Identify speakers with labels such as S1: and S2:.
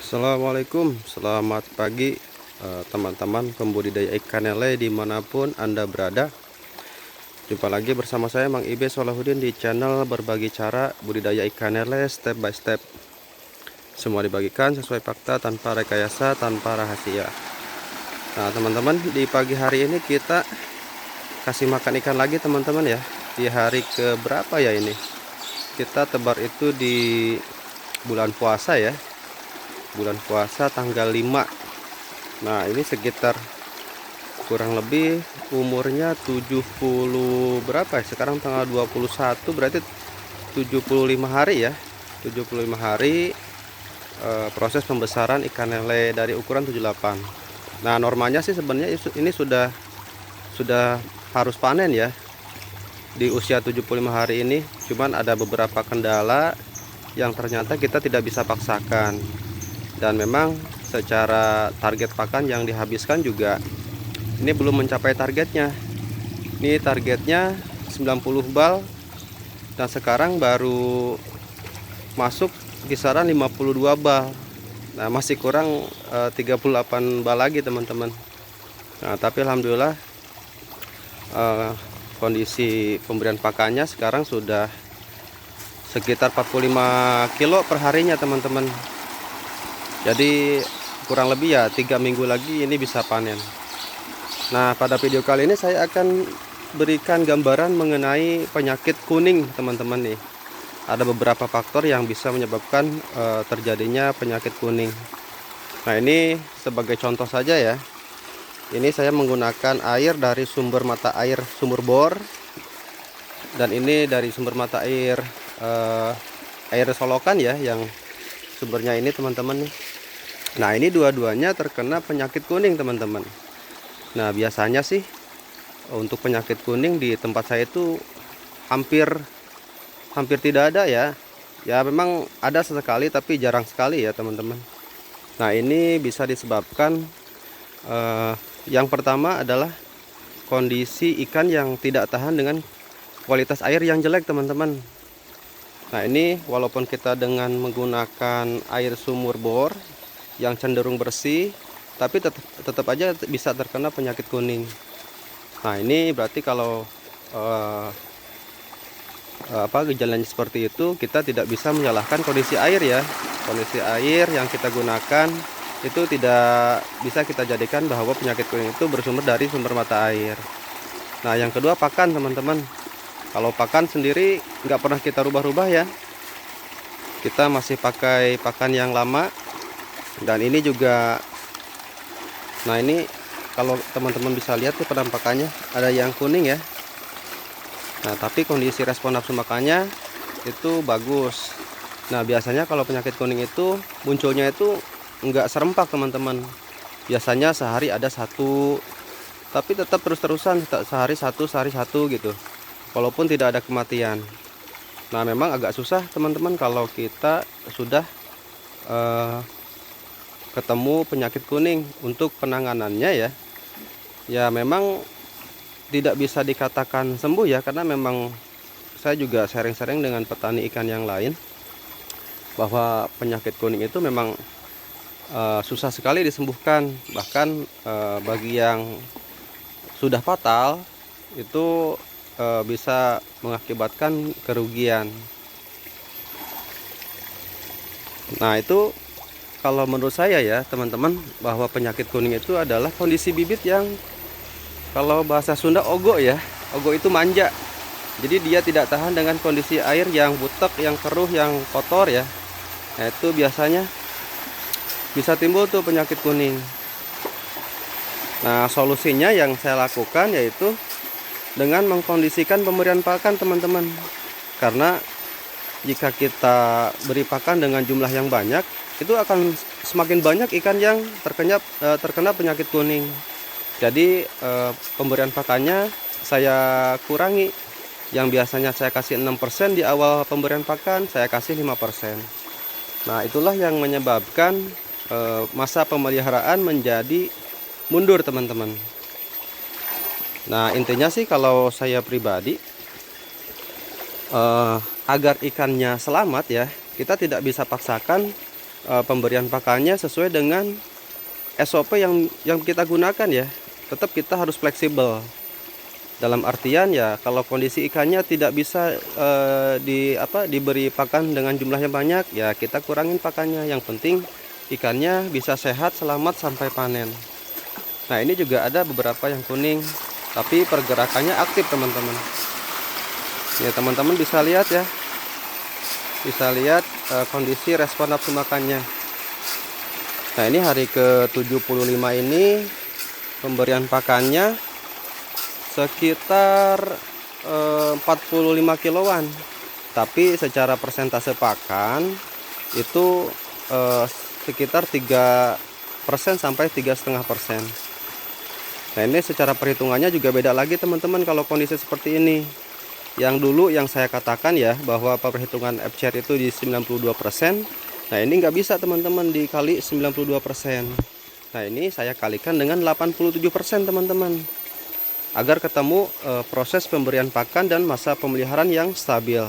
S1: Assalamualaikum, selamat pagi teman-teman pembudidaya ikan lele dimanapun Anda berada. Jumpa lagi bersama saya Mang Ibe Solahuddin di channel berbagi cara budidaya ikan lele step by step. Semua dibagikan sesuai fakta, tanpa rekayasa, tanpa rahasia. Nah teman-teman, di pagi hari ini kita kasih makan ikan lagi teman-teman ya. Di hari ke berapa ya ini? Kita tebar itu di bulan puasa ya. Bulan puasa tanggal 5. Nah ini sekitar kurang lebih umurnya 70 berapa ya, sekarang tanggal 21, berarti 75 hari ya, 75 hari proses pembesaran ikan lele dari ukuran 78. Nah normanya sih sebenarnya ini sudah harus panen ya di usia 75 hari ini, cuman ada beberapa kendala yang ternyata kita tidak bisa paksakan. Dan memang secara target pakan yang dihabiskan juga ini belum mencapai targetnya. Ini targetnya 90 bal dan sekarang baru masuk kisaran 52 bal. Nah masih kurang 38 bal lagi teman-teman. Nah tapi alhamdulillah kondisi pemberian pakannya sekarang sudah sekitar 45 kilo per harinya teman-teman. Jadi kurang lebih ya 3 minggu lagi ini bisa panen. Nah pada video kali ini saya akan berikan gambaran mengenai penyakit kuning teman-teman nih. Ada beberapa faktor yang bisa menyebabkan terjadinya penyakit kuning. Nah ini sebagai contoh saja ya. Ini saya menggunakan air dari sumber mata air sumur bor. Dan ini dari sumber mata air air solokan ya, yang sumbernya ini teman-teman nih. Nah ini dua-duanya terkena penyakit kuning teman-teman. Nah biasanya sih untuk penyakit kuning di tempat saya itu hampir tidak ada ya. Ya memang ada sesekali tapi jarang sekali ya teman-teman. Nah ini bisa disebabkan yang pertama adalah kondisi ikan yang tidak tahan dengan kualitas air yang jelek teman-teman. Nah ini walaupun kita dengan menggunakan air sumur bor yang cenderung bersih, tapi tetap aja bisa terkena penyakit kuning. Nah ini berarti kalau gejalanya seperti itu, kita tidak bisa menyalahkan kondisi air ya. Kondisi air yang kita gunakan itu tidak bisa kita jadikan bahwa penyakit kuning itu bersumber dari sumber mata air. Nah yang kedua pakan teman-teman. Kalau pakan sendiri nggak pernah kita rubah-rubah ya. Kita masih pakai pakan yang lama. Dan ini juga, nah ini kalau teman-teman bisa lihat tuh penampakannya ada yang kuning ya. Nah tapi kondisi respon nafsu makannya itu bagus. Nah biasanya kalau penyakit kuning itu munculnya itu enggak serempak teman-teman. Biasanya sehari ada satu, tapi tetap terus-terusan sehari satu gitu, walaupun tidak ada kematian. Nah memang agak susah teman-teman kalau kita sudah ketemu penyakit kuning untuk penanganannya ya. Ya memang tidak bisa dikatakan sembuh ya, karena memang saya juga sering-sering dengan petani ikan yang lain bahwa penyakit kuning itu memang susah sekali disembuhkan. Bahkan bagi yang sudah fatal itu bisa mengakibatkan kerugian. Nah itu kalau menurut saya ya teman-teman, bahwa penyakit kuning itu adalah kondisi bibit yang kalau bahasa Sunda ogo ya. Ogo itu manja. Jadi dia tidak tahan dengan kondisi air yang butek, yang keruh, yang kotor ya. Nah itu biasanya bisa timbul tuh penyakit kuning. Nah solusinya yang saya lakukan yaitu dengan mengkondisikan pemberian pakan teman-teman. Karena jika kita beri pakan dengan jumlah yang banyak, itu akan semakin banyak ikan yang terkena penyakit kuning. Jadi pemberian pakannya saya kurangi. Yang biasanya saya kasih 6% di awal pemberian pakan, saya kasih 5%. Nah itulah yang menyebabkan masa pemeliharaan menjadi mundur teman-teman. Nah intinya sih kalau saya pribadi, agar ikannya selamat ya, kita tidak bisa paksakan pemberian pakannya sesuai dengan SOP yang kita gunakan ya. Tetap kita harus fleksibel. Dalam artian ya, kalau kondisi ikannya tidak bisa diberi pakan dengan jumlahnya banyak, ya kita kurangin pakannya. Yang penting ikannya bisa sehat, selamat sampai panen. Nah, ini juga ada beberapa yang kuning, tapi pergerakannya aktif teman-teman. Ya, teman-teman bisa lihat ya. Bisa lihat kondisi respon nafsu makannya. Nah, ini hari ke-75 ini pemberian pakannya sekitar 45 kiloan. Tapi secara persentase pakan itu sekitar 3% sampai 3,5%. Nah, ini secara perhitungannya juga beda lagi teman-teman kalau kondisi seperti ini. Yang dulu yang saya katakan ya, bahwa perhitungan FCR itu di 92%. Nah, ini nggak bisa teman-teman dikali 92%. Nah, ini saya kalikan dengan 87% teman-teman, agar ketemu proses pemberian pakan dan masa pemeliharaan yang stabil.